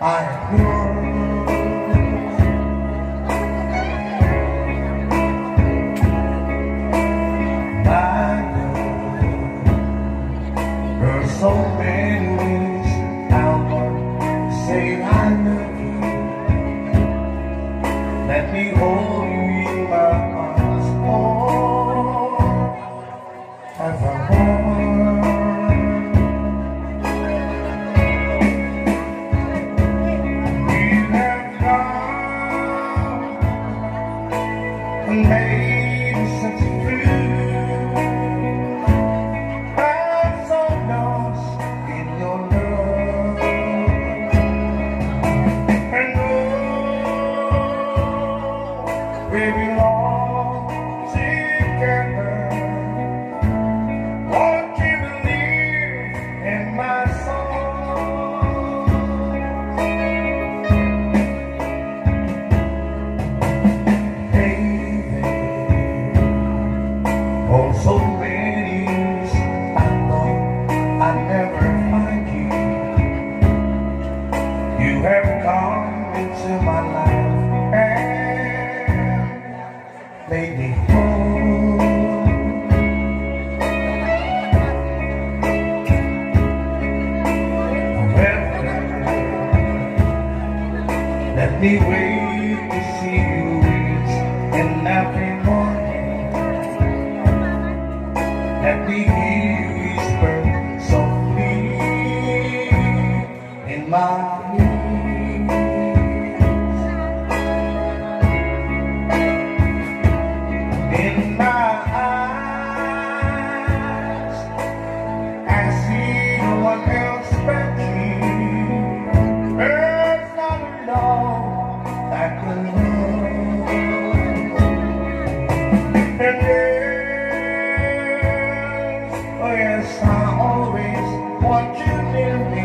I know there's so many ways out there to say I love you. Let me hold you in my arms forevermore. You have come and made such a blue. I'm so lost in your love. And oh, we belong together. Won't you believe in my song? Baby, oh, so many years I thought I'd never find you. You have come into my life and made me whole. Let me wait to see you in every morning. Let me hear you whisper softly in my ears. In my eyes, I see no one else but you. There's not a love like your love. And yes, oh yes, I always want you near me.